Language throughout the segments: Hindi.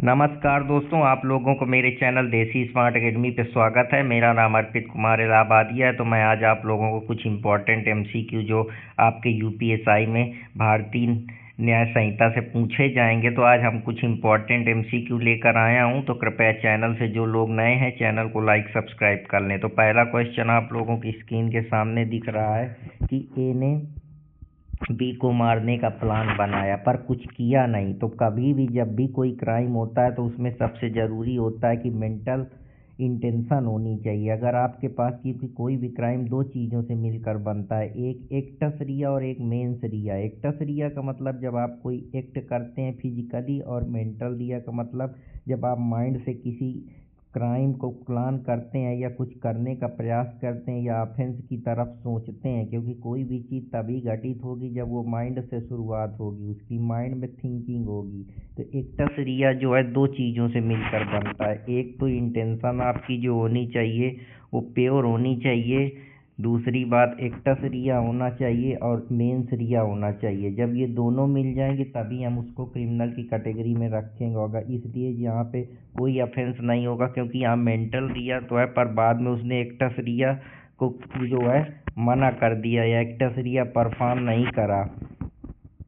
नमस्कार दोस्तों, आप लोगों को मेरे चैनल देसी स्मार्ट एकेडमी पे स्वागत है। मेरा नाम अर्पित कुमार इलाहाबादिया है। तो मैं आज आप लोगों को कुछ इम्पोर्टेंट एमसीक्यू जो आपके यूपीएसआई में भारतीय न्याय संहिता से पूछे जाएंगे, तो आज हम कुछ इम्पोर्टेंट एमसीक्यू लेकर आया हूं। तो कृपया चैनल से जो लोग नए हैं चैनल को लाइक सब्सक्राइब कर लें। तो पहला क्वेश्चन आप लोगों की स्क्रीन के सामने दिख रहा है कि ए ने बी को मारने का प्लान बनाया पर कुछ किया नहीं। तो कभी भी जब भी कोई क्राइम होता है तो उसमें सबसे ज़रूरी होता है कि मेंटल इंटेंशन होनी चाहिए। अगर आपके पास क्योंकि कोई भी क्राइम दो चीज़ों से मिलकर बनता है, एक एक्टस रिया और एक मेंस रिया। एक्टस रिया का मतलब जब आप कोई एक्ट करते हैं फिजिकली, और मेंटल रिया का मतलब जब आप माइंड से किसी क्राइम को प्लान करते हैं या कुछ करने का प्रयास करते हैं या ऑफेंस की तरफ सोचते हैं। क्योंकि कोई भी चीज़ तभी घटित होगी जब वो माइंड से शुरुआत होगी, उसकी माइंड में थिंकिंग होगी। तो एक्टस रिया जो है दो चीज़ों से मिलकर बनता है। एक तो इंटेंशन आपकी जो होनी चाहिए वो प्योर होनी चाहिए, दूसरी बात एक्टस रिया होना चाहिए और मेंस रिया होना चाहिए। जब ये दोनों मिल जाएंगे तभी हम उसको क्रिमिनल की कैटेगरी में रखेंगे होगा। इसलिए यहाँ पे कोई ऑफेंस नहीं होगा, क्योंकि यहाँ मेंटल रिया तो है पर बाद में उसने एक्टस रिया को जो है मना कर दिया या एक्टस रिया परफॉर्म नहीं करा।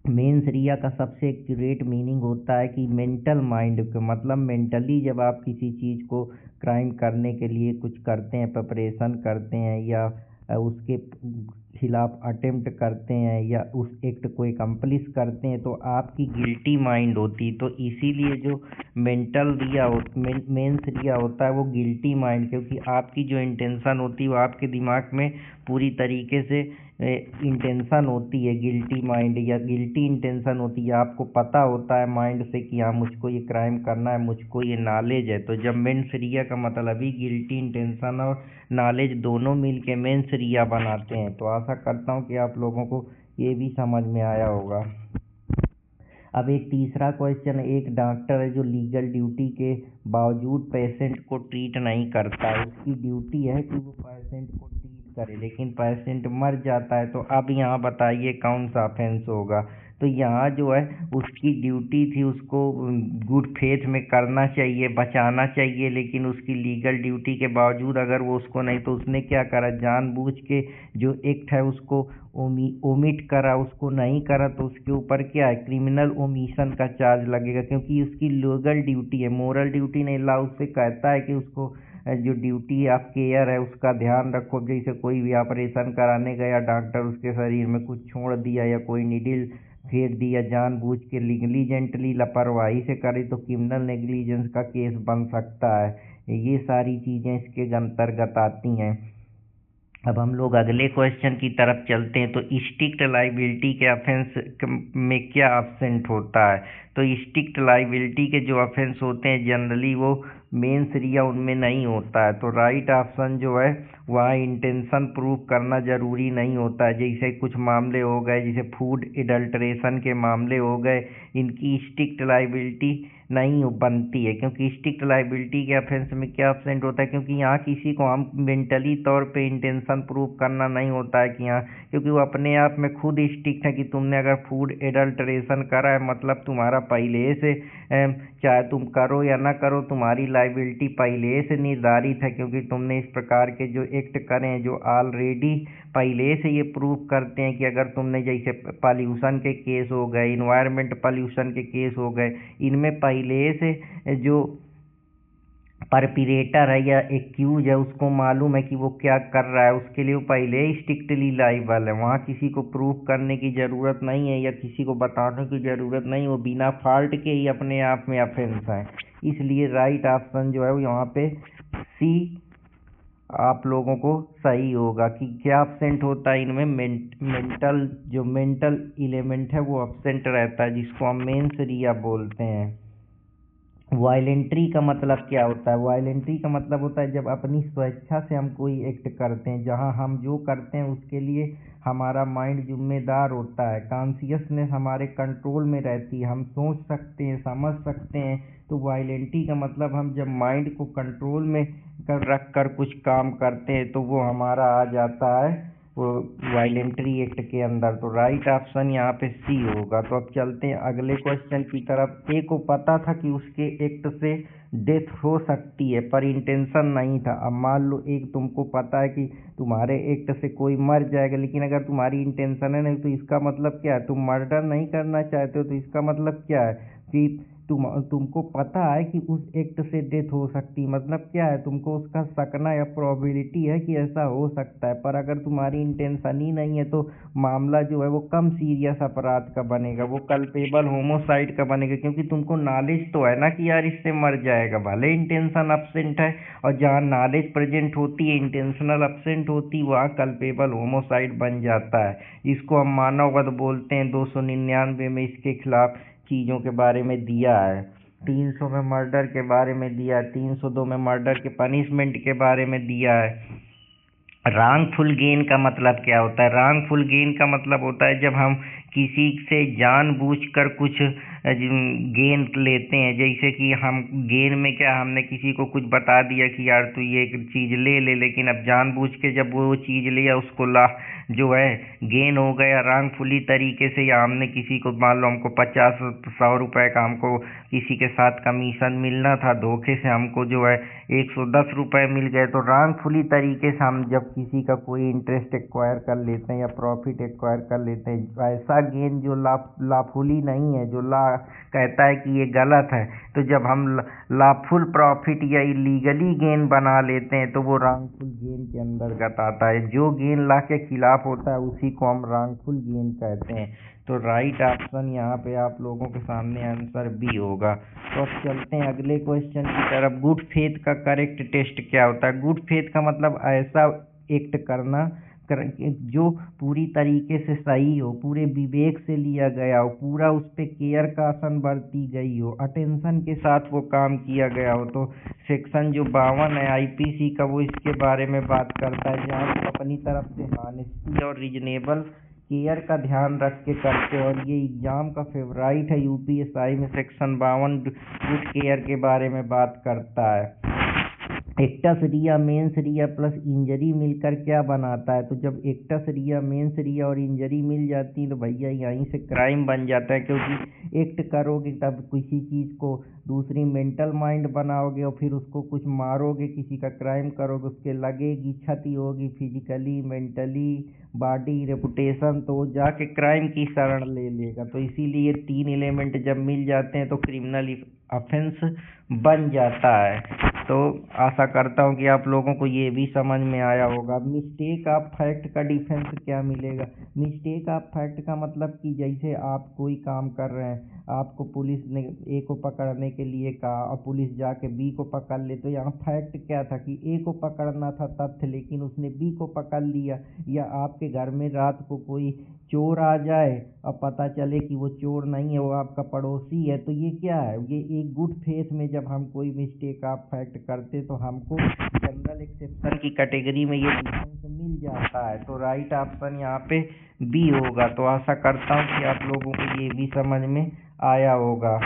मेंस रिया का सबसे एक्यूरेट मीनिंग होता है कि मेंटल माइंड का मतलब मेंटली जब आप किसी चीज़ को क्राइम करने के लिए कुछ करते हैं, प्रिपरेशन करते हैं या उसके खिलाफ अटेम्प्ट करते हैं या उस एक्ट को एकम्प्लिश करते हैं, तो आपकी गिल्टी माइंड होती। तो इसीलिए जो मेंटल रिया मेंस रिया होता है वो गिल्टी माइंड, क्योंकि आपकी जो इंटेंशन होती है वो आपके दिमाग में पूरी तरीके से इंटेंशन होती है। गिल्टी माइंड या गिल्टी इंटेंशन होती है। आपको पता होता है माइंड से कि हाँ मुझको ये क्राइम करना है, मुझको ये नॉलेज है। तो जब मेंस रिया का मतलब ही गिल्टी इंटेंशन और नॉलेज दोनों मिल के मेंस रिया बनाते हैं। तो आशा करता हूँ कि आप लोगों को ये भी समझ में आया होगा। अब एक तीसरा क्वेश्चन, एक डॉक्टर है जो लीगल ड्यूटी के बावजूद पेशेंट को ट्रीट नहीं करता है। उसकी ड्यूटी है कि वो पेशेंट को ट्रीट करे, लेकिन पेशेंट मर जाता है। तो अब यहाँ बताइए कौन सा ऑफेंस होगा। तो यहाँ जो है उसकी ड्यूटी थी, उसको गुड फेथ में करना चाहिए, बचाना चाहिए, लेकिन उसकी लीगल ड्यूटी के बावजूद अगर वो उसको नहीं, तो उसने क्या करा, जानबूझ के जो एक्ट है उसको ओमिट करा, उसको नहीं करा। तो उसके ऊपर क्या है, क्रिमिनल ओमिशन का चार्ज लगेगा, क्योंकि उसकी लीगल ड्यूटी है, मोरल ड्यूटी नहीं। लॉ उससे कहता है कि उसको जो ड्यूटी ऑफ केयर है उसका ध्यान रखो। जैसे कोई भी ऑपरेशन कराने गया डॉक्टर, उसके शरीर में कुछ छोड़ दिया या कोई नीडल फेर दिया जानबूझ के, निग्लिजेंटली लापरवाही से करे, तो क्रिमिनल नेग्लिजेंस का केस बन सकता है। ये सारी चीज़ें इसके अंतर्गत आती हैं। अब हम लोग अगले क्वेश्चन की तरफ चलते हैं। तो स्ट्रिक्ट लाइबिलिटी के ऑफेंस में क्या ऑब्सेंट होता है। तो स्ट्रिक्ट लाइबिलिटी के जो ऑफेंस होते हैं जनरली वो मेंस रिया उनमें नहीं होता है। तो राइट ऑप्शन जो है वहाँ इंटेंशन प्रूव करना ज़रूरी नहीं होता है। जैसे कुछ मामले हो गए, जैसे फूड एडल्ट्रेशन के मामले हो गए, इनकी स्ट्रिक्ट लाइबिलिटी नहीं बनती है, क्योंकि स्ट्रिक्ट लाइबिलिटी के ऑफेंस में क्या ऑब्सेंट होता है, क्योंकि यहाँ किसी को हम मेंटली तौर पे इंटेंशन प्रूव करना नहीं होता है कि यहाँ, क्योंकि वो अपने आप में खुद स्ट्रिक्ट है कि तुमने अगर फूड एडल्ट्रेशन करा है मतलब तुम्हारा पहले से चाहे तुम करो या ना करो तुम्हारी लाइबिलिटी पहले से निर्धारित है, क्योंकि तुमने इस प्रकार के जो एक्ट करे हैं जो ऑलरेडी पहले से ये प्रूव करते हैं कि अगर तुमने जैसे पॉल्यूशन के केस हो गए, इन्वायरमेंट पॉल्यूशन के केस हो गए, इनमें पहले से जो परपिरेटर है या एक्यूज है उसको मालूम है कि वो क्या कर रहा है, उसके लिए वो पहले ही स्ट्रिक्टली लाइबल है। वहाँ किसी को प्रूव करने की ज़रूरत नहीं है या किसी को बताने की ज़रूरत नहीं, वो बिना फॉल्ट के ही अपने आप में ऑफेंस है। इसलिए राइट ऑप्शन जो है वो यहाँ पे सी आप लोगों को सही होगा। कि क्या एब्सेंट होता है इनमें, मेंटल एलिमेंट है वो एब्सेंट रहता है, जिसको हम मेंस रिया बोलते हैं। वायलेंट्री का मतलब क्या होता है। वायलेंट्री का मतलब होता है जब अपनी स्वेच्छा से हम कोई एक्ट करते हैं, जहां हम जो करते हैं उसके लिए हमारा माइंड जिम्मेदार होता है, कॉन्शियसनेस हमारे कंट्रोल में रहती है, हम सोच सकते हैं, समझ सकते हैं। तो वायलेंट्री का मतलब हम जब माइंड को कंट्रोल में रख कर कुछ काम करते हैं तो वो हमारा आ जाता है वो वायलेंट्री एक्ट के अंदर। तो राइट ऑप्शन यहाँ पे सी होगा। तो अब चलते हैं अगले क्वेश्चन की तरफ। ए को पता था कि उसके एक्ट से डेथ हो सकती है पर इंटेंशन नहीं था। अब मान लो एक तुमको पता है कि तुम्हारे एक्ट से कोई मर जाएगा, लेकिन अगर तुम्हारी इंटेंशन है नहीं, तो इसका मतलब क्या है? तुम मर्डर नहीं करना चाहते हो, तो इसका मतलब क्या है कि तुमको पता है कि उस एक्ट से डेथ हो सकती है। मतलब क्या है? तुमको उसका सकना या प्रोबेबिलिटी है कि ऐसा हो सकता है। पर अगर तुम्हारी इंटेंशन ही नहीं है, तो मामला जो है वो कम सीरियस अपराध का बनेगा, वो कल्पेबल होमोसाइड का बनेगा, क्योंकि तुमको नॉलेज तो है ना कि यार इससे मर जाएगा। भले इंटेंशन अब्सेंट है, और जहाँ नॉलेज प्रेजेंट होती है, इंटेंशनल अब्सेंट होती है, वहाँ कल्पेबल होमोसाइड बन जाता है। इसको हम मानववध बोलते हैं। 299 में इसके खिलाफ चीज़ों के बारे में दिया है। 300 में मर्डर के बारे में दिया है। 302 में मर्डर के पनिशमेंट के बारे में दिया है। रांगफुल गेन का मतलब क्या होता है? रांगफुल गेन का मतलब होता है जब हम किसी से जानबूझकर कुछ गेन लेते हैं। जैसे कि हम गेन में क्या, हमने किसी को कुछ बता दिया कि यार तू ये एक चीज़ ले ले, लेकिन अब जानबूझ के जब वो चीज़ लिया, उसको ला जो है गेन हो गया रांगफुली तरीके से। या हमने किसी को, मान लो हमको 50-100 रुपए का हमको किसी के साथ कमीशन मिलना था, धोखे से हमको जो है 110 रुपये मिल गए। तो रांगफुली तरीके से हम जब किसी का कोई इंटरेस्ट एक्वायर कर लेते हैं या प्रॉफिट एक्वायर कर लेते हैं, ऐसा गेन जो लाफुली नहीं है, जो ला कहता है कि ये गलत है, तो जब हम लाफुल प्रॉफिट या इलीगली गेन बना लेते हैं, तो वो रांगफुल गेन के अंतर्गत आता है। जो गेन ला के खिलाफ होता है उसी को हम रांगफुल गेन कहते हैं। तो राइट ऑप्शन यहाँ पे आप लोगों के सामने आंसर बी होगा। तो अब चलते हैं अगले क्वेश्चन की तरफ। गुड फेथ का करेक्ट टेस्ट क्या होता है? गुड फेथ का मतलब ऐसा एक्ट करना जो पूरी तरीके से सही हो, पूरे विवेक से लिया गया हो, पूरा उस पर केयर कासन बरती गई हो, अटेंशन के साथ वो काम किया गया हो। तो सेक्शन जो 52 है आईपीसी का, वो इसके बारे में बात करता है, जहाँ तुम अपनी तरफ से हॉनेस्टी और रीजनेबल केयर का ध्यान रख के करते हो। और ये एग्जाम का फेवराइट है यूपीएसआई में। सेक्शन 52 गुड केयर के बारे में बात करता है। एक्टस रिया मेंस रिया प्लस इंजरी मिलकर क्या बनाता है? तो जब एक्टस रिया मेंस रिया और इंजरी मिल जाती है, तो भैया यहीं से क्राइम बन जाता है। क्योंकि एक्ट करोगे तब किसी चीज़ को दूसरी मेंटल माइंड बनाओगे, और फिर उसको कुछ मारोगे, किसी का क्राइम करोगे, उसके लगेगी, क्षति होगी फिजिकली, मेंटली, बॉडी, रेपुटेशन, तो वो जाके क्राइम की शरण ले लेगा। तो इसीलिए 3 एलिमेंट जब मिल जाते हैं तो क्रिमिनल ऑफेंस बन जाता है। तो आशा करता हूँ कि आप लोगों को ये भी समझ में आया होगा। मिस्टेक ऑफ फैक्ट का डिफेंस क्या मिलेगा? मिस्टेक ऑफ फैक्ट का मतलब कि जैसे आप कोई काम कर रहे हैं, आपको पुलिस ने ए को पकड़ने के लिए कहा और पुलिस जाके बी को पकड़ ले, तो यहाँ फैक्ट क्या था कि ए को पकड़ना था तथ्य, लेकिन उसने बी को पकड़ लिया। या आपके घर में रात को कोई चोर आ जाए और पता चले कि वो चोर नहीं है, वो आपका पड़ोसी है, तो ये क्या है? ये एक गुड फेथ में जब हम कोई मिस्टेक ऑफ फैक्ट करते, तो हमको जनरल एक्सेप्शन की कैटेगरी में ये डिफेंस मिल जाता है। तो राइट ऑप्शन यहाँ पे बी होगा। तो आशा करता हूँ कि आप लोगों को ये भी समझ में आया होगा।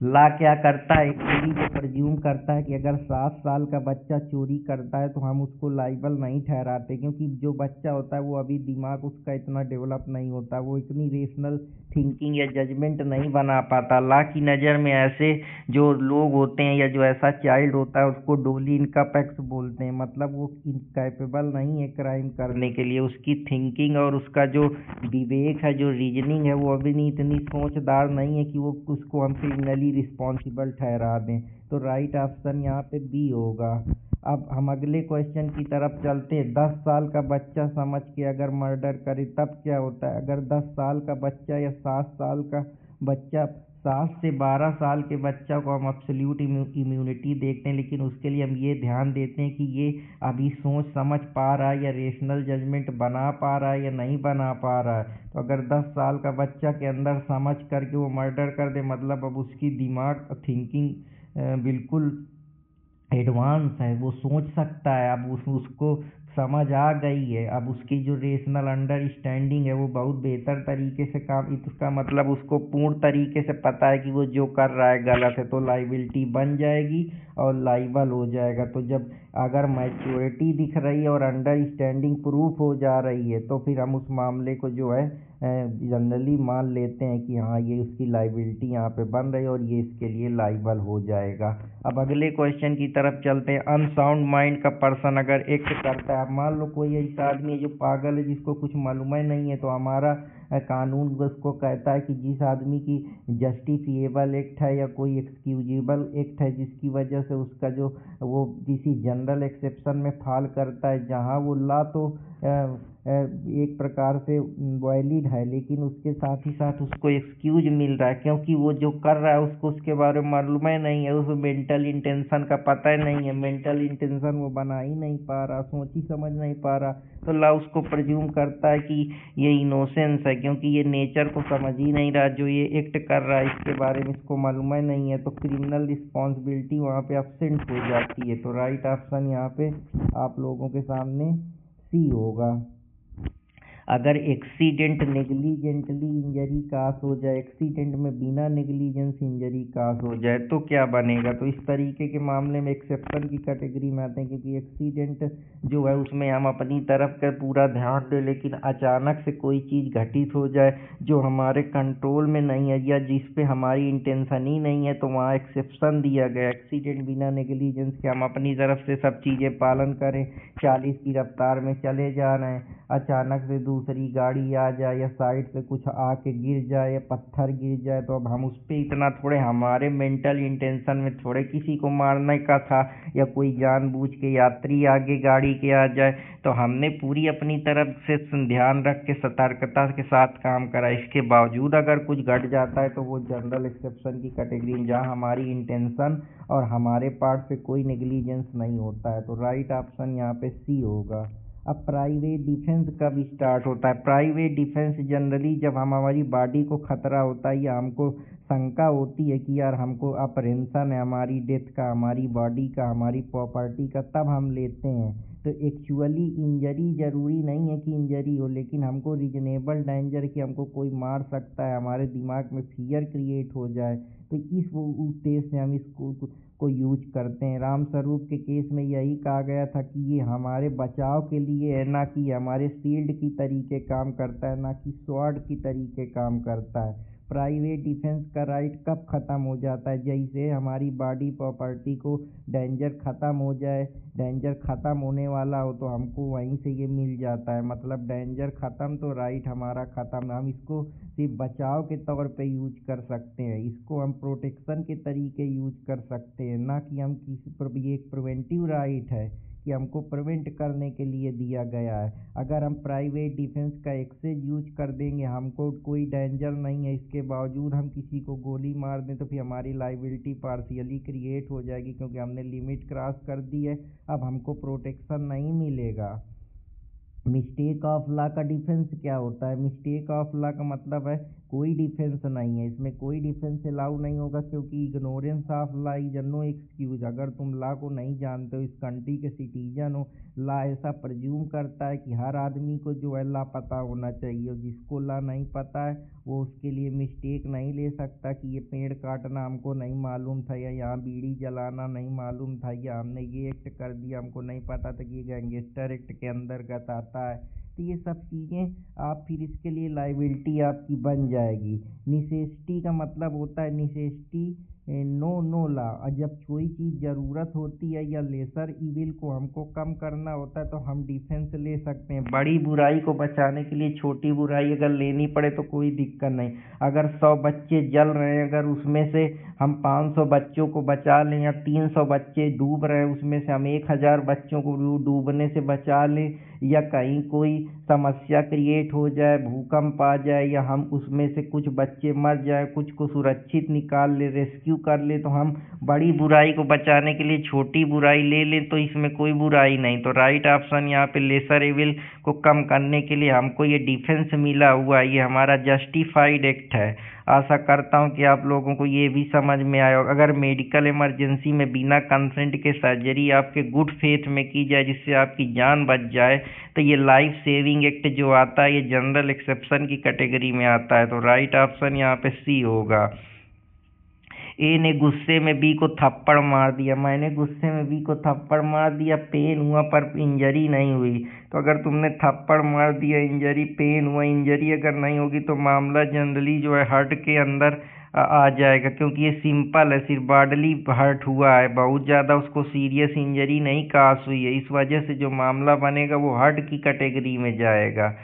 ला क्या करता है? एक्चुअली वो प्रज्यूम करता है कि अगर 7 साल का बच्चा चोरी करता है तो हम उसको लाइबल नहीं ठहराते, क्योंकि जो बच्चा होता है वो अभी दिमाग उसका इतना डेवलप नहीं होता, वो इतनी रेशनल थिंकिंग या जजमेंट नहीं बना पाता। ला की नज़र में ऐसे जो लोग होते हैं या जो ऐसा चाइल्ड होता है, उसको डोली इनकैपेक्स बोलते हैं। मतलब वो इनकैपेबल नहीं है क्राइम करने के लिए। उसकी थिंकिंग और उसका जो विवेक है, जो रीजनिंग है, वो अभी नहीं इतनी समझदार नहीं है कि वो उसको हम क्रिमिनली रिस्पॉन्सिबल ठहरा दें। तो राइट ऑप्शन यहाँ पे बी होगा। अब हम अगले क्वेश्चन की तरफ चलते हैं। 10 साल का बच्चा समझ के अगर मर्डर करे तब क्या होता है? अगर 10 साल का बच्चा या 7 साल का बच्चा, 7 से 12 साल के बच्चा को हम एब्सोल्यूट इम्यूनिटी देखते हैं, लेकिन उसके लिए हम ये ध्यान देते हैं कि ये अभी सोच समझ पा रहा है या रेशनल जजमेंट बना पा रहा है या नहीं बना पा रहा है। तो अगर 10 साल का बच्चा के अंदर समझ करके वो मर्डर कर दे, मतलब अब उसकी दिमाग थिंकिंग बिल्कुल एडवांस है, वो सोच सकता है। अब उसको समझ आ गई है। अब उसकी जो रेशनल अंडरस्टैंडिंग है वो बहुत बेहतर तरीके से काम, इसका मतलब उसको पूर्ण तरीके से पता है कि वो जो कर रहा है गलत है, तो लाइबिलिटी बन जाएगी और लाइबल हो जाएगा। तो जब अगर मैच्योरिटी दिख रही है और अंडरस्टैंडिंग प्रूफ हो जा रही है तो फिर हम उस मामले को जो है जनरली मान लेते हैं कि हाँ ये उसकी लाइबिलिटी यहाँ पे बन रही है और ये इसके लिए लाइबल हो जाएगा। अब अगले क्वेश्चन की तरफ चलते हैं। अनसाउंड माइंड का पर्सन अगर एक्ट करता है, अब मान लो कोई ऐसा आदमी है जो पागल है, जिसको कुछ मालूम ही नहीं है, तो हमारा कानून उसको कहता है कि जिस आदमी की जस्टिफिएबल एक्ट है या कोई एक्सक्यूजेबल एक्ट है जिसकी वजह से उसका जो वो किसी जनरल एक्सेप्शन में फाल करता है, जहाँ वो ला तो एक प्रकार से वैलिड है, लेकिन उसके साथ ही साथ उसको एक्सक्यूज मिल रहा है क्योंकि वो जो कर रहा है उसको उसके बारे में मालूम ही नहीं है, उसको मेंटल इंटेंशन का पता ही नहीं है, मेंटल इंटेंशन वो बना ही नहीं पा रहा, सोच ही समझ नहीं पा रहा, तो ला उसको प्रिज्यूम करता है कि ये इनोसेंस है क्योंकि ये नेचर को समझ ही नहीं रहा, जो ये एक्ट कर रहा है इसके बारे में इसको मालूम ही नहीं है, तो क्रिमिनल रिस्पॉन्सिबिलिटी वहाँ पे एब्सेंट हो जाती है। तो राइट ऑप्शन यहाँ पे आप लोगों के सामने सी होगा। अगर एक्सीडेंट नेग्लिजेंटली इंजरी कास हो जाए, एक्सीडेंट में बिना नेग्लिजेंस इंजरी कास हो जाए तो क्या बनेगा? तो इस तरीके के मामले में एक्सेप्शन की कैटेगरी में आते हैं, क्योंकि एक्सीडेंट जो है उसमें हम अपनी तरफ का पूरा ध्यान दें, लेकिन अचानक से कोई चीज़ घटित हो जाए जो हमारे कंट्रोल में नहीं है या जिस पे हमारी इंटेंशन ही नहीं है, तो वहाँ एक्सेप्शन दिया गया। एक्सीडेंट बिना नेग्लिजेंस के हम अपनी तरफ से सब चीज़ें पालन करें, 40 की रफ्तार में चले जा रहे हैं, अचानक से दूसरी गाड़ी आ जाए या साइड से कुछ आके गिर जाए या पत्थर गिर जाए, तो अब हम उस पर इतना थोड़े, हमारे मेंटल इंटेंशन में थोड़े किसी को मारने का था या कोई जानबूझ के यात्री आगे गाड़ी के आ जाए, तो हमने पूरी अपनी तरफ से ध्यान रख के सतर्कता के साथ काम करा। इसके बावजूद अगर कुछ घट जाता है तो वो जनरल एक्सेप्शन की कैटेगरी, जहाँ हमारी इंटेंशन और हमारे पार्ट से कोई नेग्लिजेंस नहीं होता है। तो राइट ऑप्शन यहाँ पे सी होगा। अब प्राइवेट डिफेंस कब स्टार्ट होता है? प्राइवेट डिफेंस जनरली जब हमारी बॉडी को खतरा होता है या हमको शंका होती है कि यार हमको अप्रहेंशन है हमारी डेथ का, हमारी बॉडी का, हमारी प्रॉपर्टी का, तब हम लेते हैं। तो एक्चुअली इंजरी जरूरी नहीं है कि इंजरी हो, लेकिन हमको रीजनेबल डेंजर कि हमको कोई मार सकता है, हमारे दिमाग में फियर क्रिएट हो जाए, तो इस उद्देश्य से हम इसको को यूज करते हैं। रामस्वरूप के केस में यही कहा गया था कि ये हमारे बचाव के लिए है, ना कि हमारे शील्ड की तरीके काम करता है, ना कि स्वॉर्ड की तरीके काम करता है। प्राइवेट डिफेंस का राइट कब ख़त्म हो जाता है? जैसे हमारी बॉडी प्रॉपर्टी को डेंजर ख़त्म हो जाए, डेंजर ख़त्म होने वाला हो तो हमको वहीं से ये मिल जाता है, मतलब डेंजर ख़त्म तो राइट हमारा ख़त्म। हम इसको सिर्फ बचाव के तौर पे यूज कर सकते हैं, इसको हम प्रोटेक्शन के तरीके यूज कर सकते हैं, ना कि हम किसी पर, ये एक प्रिवेंटिव राइट है कि हमको प्रिवेंट करने के लिए दिया गया है। अगर हम प्राइवेट डिफेंस का एक्सेस यूज कर देंगे, हमको कोई डेंजर नहीं है, इसके बावजूद हम किसी को गोली मार दें, तो फिर हमारी लाइबिलिटी पार्शियली क्रिएट हो जाएगी, क्योंकि हमने लिमिट क्रॉस कर दी है, अब हमको प्रोटेक्शन नहीं मिलेगा। मिस्टेक ऑफ लॉ का डिफेंस क्या होता है? मिस्टेक ऑफ लॉ का मतलब है कोई डिफेंस नहीं है, इसमें कोई डिफेंस अलाउ नहीं होगा, क्योंकि ignorance of law is no excuse. अगर तुम लॉ को नहीं जानते हो, इस कंट्री के सिटीजन हो, लॉ ऐसा प्रज्यूम करता है कि हर आदमी को जो है लॉ पता होना चाहिए, और जिसको लॉ नहीं पता है वो उसके लिए मिस्टेक नहीं ले सकता कि ये पेड़ काटना हमको नहीं मालूम था, या यहाँ बीड़ी जलाना नहीं मालूम था, या हमने ये एक्ट कर दिया, हमको नहीं पता था कि ये गैंगस्टर एक्ट के अंतर्गत आता है। तो ये सब चीज़ें आप फिर इसके लिए लाइबिलिटी आपकी बन जाएगी। निसेसिटी का मतलब होता है निसेसिटी नो लॉ, और जब कोई चीज़ ज़रूरत होती है या लेसर इविल को हमको कम करना होता है तो हम डिफेंस ले सकते हैं। बड़ी बुराई को बचाने के लिए छोटी बुराई अगर लेनी पड़े तो कोई दिक्कत नहीं। अगर 100 बच्चे जल रहे हैं, अगर उसमें से हम 500 बच्चों को बचा लें, या 300 बच्चे डूब रहे हैं उसमें से हम 1000 बच्चों को डूबने से बचा लें, या कहीं कोई समस्या क्रिएट हो जाए, भूकंप आ जाए, या हम उसमें से कुछ बच्चे मर जाए, कुछ को सुरक्षित निकाल ले, रेस्क्यू कर ले, तो हम बड़ी बुराई को बचाने के लिए छोटी बुराई ले लें, तो इसमें कोई बुराई नहीं। तो राइट ऑप्शन यहाँ पे लेसर एविल को कम करने के लिए हमको ये डिफेंस मिला हुआ, ये हमारा जस्टिफाइड एक्ट है। आशा करता हूँ कि आप लोगों को ये भी समझ में आया होगा। अगर मेडिकल इमरजेंसी में बिना कंसेंट के सर्जरी आपके गुड फेथ में की जाए जिससे आपकी जान बच जाए, तो ये लाइफ सेविंग एक्ट जो आता है ये जनरल एक्सेप्शन की कैटेगरी में आता है। तो राइट ऑप्शन यहाँ पे सी होगा। ए ने गुस्से में बी को थप्पड़ मार दिया। मैंने गुस्से में बी को थप्पड़ मार दिया, पेन हुआ पर इंजरी नहीं हुई। तो अगर तुमने थप्पड़ मार दिया, इंजरी पेन हुआ, इंजरी अगर नहीं होगी तो मामला जनरली जो है हर्ट के अंदर आ जाएगा, क्योंकि ये सिंपल है, सिर्फ बॉडली हर्ट हुआ है, बहुत ज़्यादा उसको सीरियस इंजरी नहीं कास हुई है। इस वजह से जो मामला बनेगा वो हर्ट की कैटेगरी में जाएगा।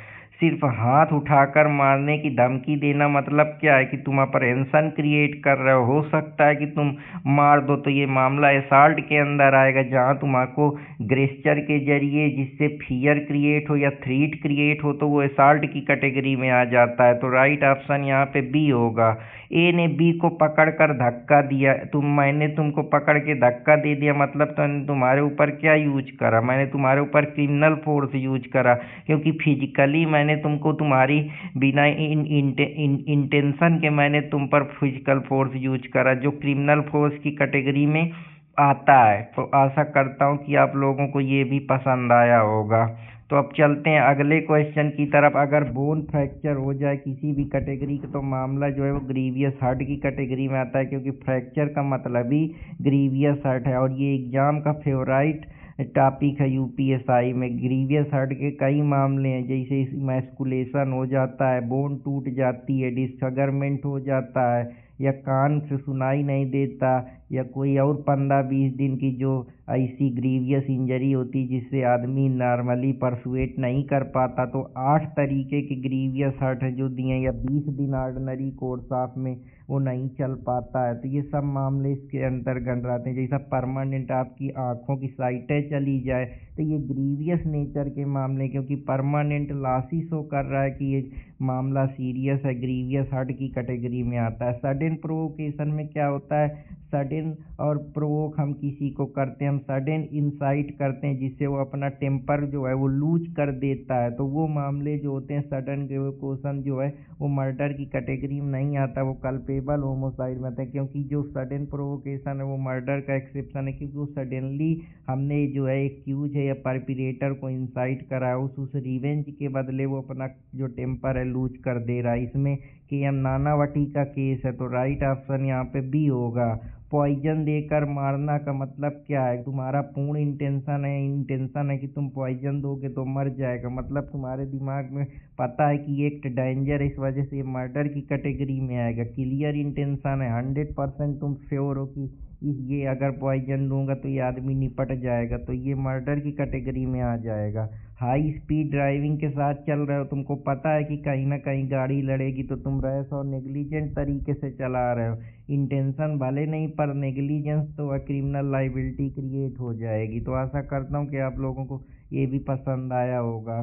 सिर्फ हाथ उठाकर मारने की धमकी देना मतलब क्या है कि तुम अप्रहेंशन क्रिएट कर रहे हो सकता है कि तुम मार दो, तो ये मामला असॉल्ट के अंदर आएगा, जहां तुमको ग्रेस्चर के जरिए जिससे फियर क्रिएट हो या थ्रेट क्रिएट हो तो वो असॉल्ट की कैटेगरी में आ जाता है। तो राइट ऑप्शन यहाँ पे बी होगा। ए ने बी को पकड़कर धक्का दिया। मैंने तुमको पकड़ के धक्का दे दिया मतलब तो तुम्हारे ऊपर क्या यूज करा, मैंने तुम्हारे ऊपर क्रिमिनल फोर्स यूज करा, क्योंकि फिजिकली मैंने तुमको तुम्हारी बिना इंटेंशन के मैंने तुम पर फिजिकल फोर्स यूज करा, जो क्रिमिनल फोर्स की कैटेगरी में आता है। तो आशा करता हूँ कि आप लोगों को ये भी पसंद आया होगा। तो अब चलते हैं अगले क्वेश्चन की तरफ। अगर बोन फ्रैक्चर हो जाए किसी भी कैटेगरी का तो मामला जो है वो ग्रीवियस हर्ट की कैटेगरी में आता है, क्योंकि फ्रैक्चर का मतलब ही ग्रीवियस हर्ट है। और ये एग्जाम का फेवराइट टॉपिक है यूपीएसआई में। ग्रीवियस हर्ट के कई मामले हैं, जैसे मैस्कुलेशन हो जाता है, बोन टूट जाती है, डिसफिगरमेंट हो जाता है, या कान से सुनाई नहीं देता, या कोई और 15-20 दिन की जो ऐसी ग्रीवियस इंजरी होती जिससे आदमी नॉर्मली परसुएट नहीं कर पाता। तो 8 तरीके के ग्रीवियस हर्ट है जो दिए, या 20 दिन ऑर्डिनरी कोर्स ऑफ में वो नहीं चल पाता है। तो ये सब मामले इसके अंतर्गत रहते हैं। जैसा परमानेंट आपकी आँखों की साइटें चली जाए तो ये ग्रीवियस नेचर के मामले, क्योंकि परमानेंट लॉस ही शो कर रहा है कि ये मामला सीरियस है, ग्रीवियस हर्ट की कैटेगरी में आता है। सडन प्रोवोकेशन में क्या होता है, सडन और प्रोवोक हम किसी को करते हैं, हम सडन इंसाइट करते हैं जिससे वो अपना टेम्पर जो है वो लूज कर देता है, तो वो मामले जो होते हैं सडन प्रोवोकेशन जो है वो मर्डर की कैटेगरी में नहीं आता, वो कल्पेबल होमोसाइड में आता है। क्योंकि जो सडन प्रोवोकेशन है वो मर्डर का एक्सेप्शन है, क्योंकि वो सडनली हमने जो है एक्यूज है या परपिरेटर को इंसाइट करा है, उस रिवेंज के बदले वो अपना जो टेम्पर है लूज कर दे रहा है। इसमें के एम नानावटी का केस है। तो राइट ऑप्शन यहाँ पे बी होगा। पॉइजन देकर मारना का मतलब क्या है, तुम्हारा पूर्ण इंटेंशन है कि तुम पॉइजन दोगे तो मर जाएगा, मतलब तुम्हारे दिमाग में पता है कि एक डेंजर है, इस वजह से मर्डर की कैटेगरी में आएगा। क्लियर इंटेंशन है, 100% तुम श्योर हो कि ये अगर पॉइजन दूंगा तो ये आदमी निपट जाएगा, तो ये मर्डर की कैटेगरी में आ जाएगा। हाई स्पीड ड्राइविंग के साथ चल रहे हो, तुमको पता है कि कहीं ना कहीं गाड़ी लड़ेगी तो तुम रैश और नेग्लिजेंट तरीके से चला रहे हो, इंटेंशन भले नहीं पर नेग्लिजेंस तो क्रिमिनल लाइबिलिटी क्रिएट हो जाएगी। तो आशा करता हूँ कि आप लोगों को ये भी पसंद आया होगा।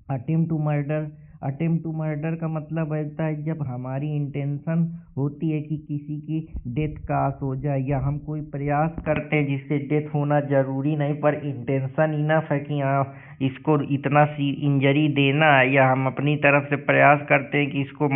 अटेम्प्ट टू मर्डर का मतलब होता है जब हमारी इंटेंशन होती है कि किसी की डेथ कास हो जाए, या हम कोई प्रयास करते हैं जिससे डेथ होना जरूरी नहीं पर इंटेंशन इनफ है कि हाँ इसको इतना सी इंजरी देना है, या हम अपनी तरफ से प्रयास करते हैं कि इसको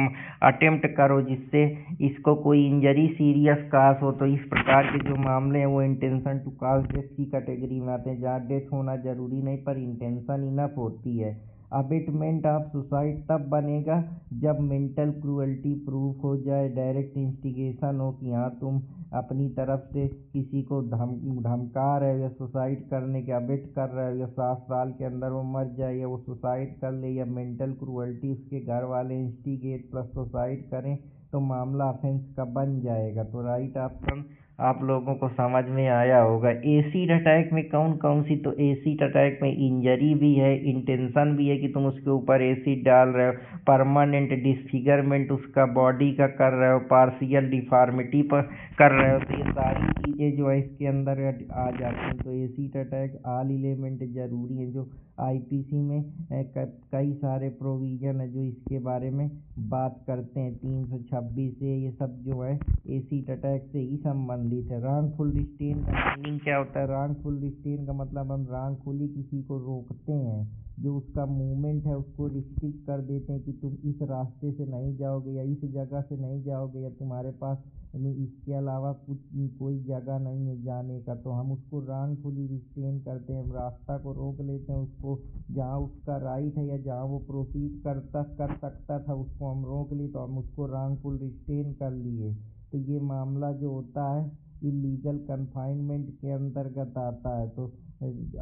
अटेम्प्ट करो जिससे इसको कोई इंजरी सीरियस कास हो। तो इस प्रकार के जो मामले हैं वो इंटेंशन टू कास डेथ की कैटेगरी में आते हैं, जहाँ डेथ होना जरूरी नहीं पर इंटेंशन इनफ होती है। अबेटमेंट ऑफ सुसाइड तब बनेगा जब मेंटल क्रूअल्टी प्रूफ हो जाए, डायरेक्ट इंस्टिगेशन हो कि हाँ तुम अपनी तरफ से किसी को धमका रहे हो या सुसाइड करने के अबेट कर रहे हो, या 7 साल के अंदर वो मर जाए या वो सुसाइड कर ले, या मेंटल क्रूअल्टी उसके घर वाले इंस्टिगेट प्लस सुसाइड करें तो मामला ऑफेंस का बन जाएगा। तो राइट ऑप्शन आप लोगों को समझ में आया होगा। एसिड अटैक में कौन कौन सी, तो एसिड अटैक में इंजरी भी है, इंटेंशन भी है कि तुम उसके ऊपर एसिड डाल रहे हो, परमानेंट डिसफिगरमेंट उसका बॉडी का कर रहे हो, पार्शियल डिफॉर्मिटी पर कर रहे हो, तो ये सारी चीज़ें जो है इसके अंदर आ जाती हैं। तो एसिड अटैक ऑल एलिमेंट जरूरी है, जो आईपीसी में कई सारे प्रोविजन है जो इसके बारे में बात करते हैं। 326 से ये सब जो है एसिड अटैक से ही संबंधित सम्बंधित है। रॉन्गफुल रिस्ट्रेन का मीनिंग क्या होता है? रॉन्गफुल रिस्ट्रेन का मतलब हम रॉन्गफुली किसी को रोकते हैं, जो उसका मूवमेंट है उसको रिस्ट्रिक्ट कर देते हैं कि तुम इस रास्ते से नहीं जाओगे या इस जगह से नहीं जाओगे या तुम्हारे पास इसके अलावा कुछ कोई जगह नहीं है जाने का, तो हम उसको रॉन्गफुली रिस्ट्रेन करते हैं। हम रास्ता को रोक लेते हैं, उसको जहाँ उसका राइट है या जहाँ वो प्रोसीड कर सकता था उसको हम रोक लिए, तो हम उसको रॉन्गफुल रिस्ट्रेन कर लिए। तो ये मामला जो होता है इलीगल कन्फाइनमेंट के अंतर्गत आता है। तो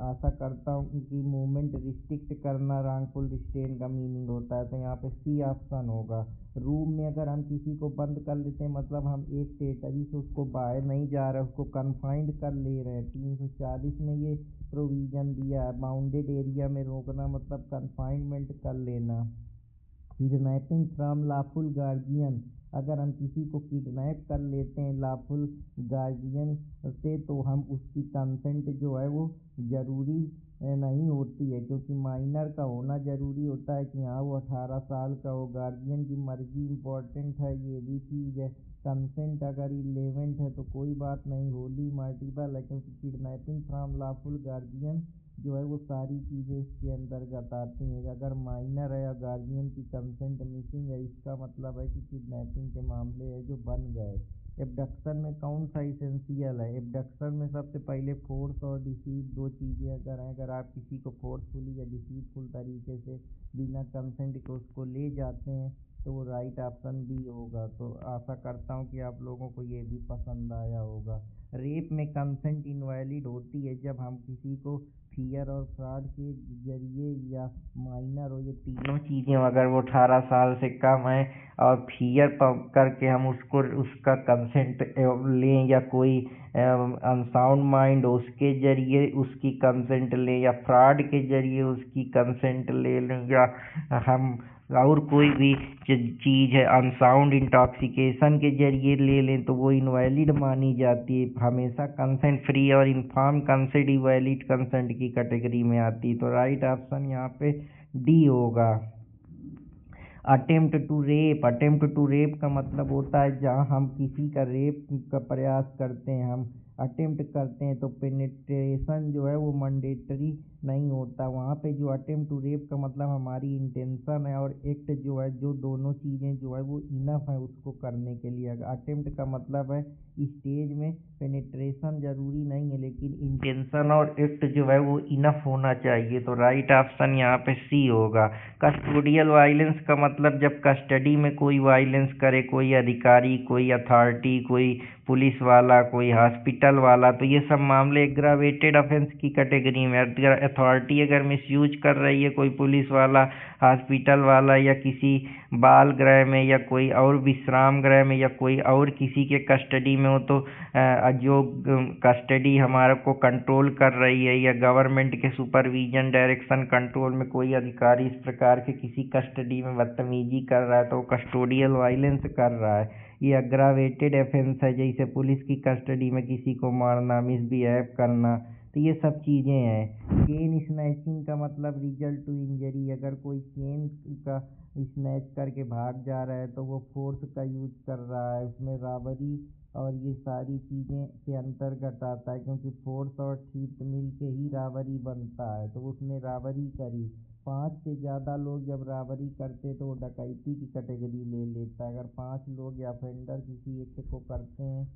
आशा करता हूँ कि मूवमेंट रिस्ट्रिक्ट करना रॉन्गफुल रिस्ट्रेन का मीनिंग होता है। तो यहाँ पे सी ऑप्शन होगा। रूम में अगर हम किसी को बंद कर लेते हैं, मतलब हम एक टेरिटरी से उसको बाहर नहीं जा रहे, उसको कन्फाइंड कर ले रहे हैं। 340 में ये प्रोविज़न दिया है। बाउंडेड एरिया में रोकना मतलब कन्फाइनमेंट कर लेना। किडनैपिंग फ्रॉम लॉफुल गार्जियन, अगर हम किसी को किडनैप कर लेते हैं लॉफुल गार्जियन से, तो हम उसकी कंसेंट जो है वो ज़रूरी नहीं होती है, क्योंकि माइनर का होना ज़रूरी होता है कि हाँ वो 18 साल का हो। गार्जियन की मर्जी इम्पोर्टेंट है, ये भी चीज़ है। कंसेंट अगर इलेवेंट है तो कोई बात नहीं, होली मल्टीपल है, क्योंकि किडनैपिंग फ्रॉम लॉफुल गार्जियन जो है वो सारी चीज़ें इसके अंतर्गत आती हैं। अगर माइनर है या गार्जियन की कंसेंट मिसिंग है, इसका मतलब है कि किडनैपिंग के मामले है जो बन गए। एब्डक्शन में कौन सा इसेंशियल है? एब्डक्शन में सबसे पहले फोर्स और डिसीट दो चीज़ें अगर हैं, अगर आप किसी को फोर्सफुली या डिसीटफुल तरीके से बिना कंसेंट के उसको ले जाते हैं तो वो राइट ऑप्शन भी होगा। तो आशा करता हूँ कि आप लोगों को ये भी पसंद आया होगा। रेप में कंसेंट इनवैलिड होती है जब हम किसी को फियर और फ्रॉड के जरिए या माइनर हो, ये तीनों चीज़ें अगर वो 18 साल से कम है और फियर करके हम उसको उसका कंसेंट लें, या कोई अनसाउंड माइंड हो उसके जरिए उसकी कंसेंट लें, या फ्रॉड के जरिए उसकी कंसेंट ले लें, या हम और कोई भी चीज़ है अनसाउंड इंटॉक्सिकेशन के जरिए ले लें, तो वो इनवैलिड मानी जाती है। हमेशा कंसेंट फ्री और इन्फॉर्म कंसेंट इनवैलिड कंसेंट की कैटेगरी में आती है। तो राइट ऑप्शन यहाँ पे डी होगा। Attempt to rape, attempt to rape का मतलब होता है जहाँ हम किसी का रेप का प्रयास करते हैं, हम अटेम्प्ट करते हैं, तो पेनिट्रेशन जो है वो मैंडेटरी नहीं होता। वहाँ पे जो अटेम्प्ट टू रेप का मतलब हमारी इंटेंशन है और एक्ट जो है, जो दोनों चीज़ें जो है वो इनफ है उसको करने के लिए। अटेम्प्ट का मतलब है स्टेज में पेनिट्रेशन जरूरी नहीं है, लेकिन इंटेंशन और एक्ट जो है वो इनफ होना चाहिए। तो राइट ऑप्शन यहाँ पे सी होगा। कस्टोडियल वायलेंस का मतलब जब कस्टडी में कोई वायलेंस करे, कोई अधिकारी, कोई अथॉरिटी, कोई पुलिस वाला, कोई हॉस्पिटल वाला, तो ये सब मामले एग्रावेटेड ऑफेंस की कैटेगरी में। अथॉरिटी अगर मिसयूज कर रही है, कोई पुलिस वाला, हॉस्पिटल वाला, या किसी बाल गृह में या कोई और विश्राम गृह में या कोई और किसी के कस्टडी में हो, तो जो कस्टडी हमारे को कंट्रोल कर रही है या गवर्नमेंट के सुपरविजन डायरेक्शन कंट्रोल में कोई अधिकारी इस प्रकार के किसी कस्टडी में बदतमीजी कर रहा है, तो कस्टोडियल वायलेंस कर रहा है। ये अग्रावेटेड ऑफेंस है, जैसे पुलिस की कस्टडी में किसी को मारना, मिसबिहेव करना, तो ये सब चीज़ें हैं। चेन स्नैचिंग का मतलब रिजल्ट टू इंजरी, अगर कोई चेन का स्नैच करके भाग जा रहा है तो वो फोर्स का यूज कर रहा है, उसमें रॉबरी और ये सारी चीज़ें के अंतर्गत आता है, क्योंकि फोर्स और थीफ्ट मिल के ही रॉबरी बनता है। तो उसने रॉबरी करी, 5 से ज़्यादा लोग जब रॉबरी करते तो वो डकैती की कैटेगरी ले लेता है। अगर 5 लोग या ऑफेंडर किसी एक्ट को करते हैं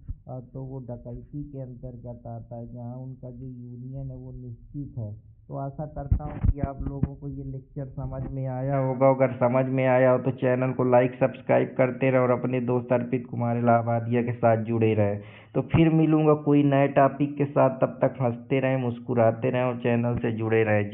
तो वो डकैती के अंतर्गत आता है, जहाँ उनका जो यूनियन है वो निश्चित है। तो आशा करता हूँ कि आप लोगों को ये लेक्चर समझ में आया होगा। अगर समझ में आया हो तो चैनल को लाइक सब्सक्राइब करते रहे और अपने दोस्त अर्पित कुमार इलाहाबादिया के साथ जुड़े रहे। तो फिर मिलूंगा कोई नए टॉपिक के साथ, तब तक हंसते रहें, मुस्कुराते रहें और चैनल से जुड़े रहें।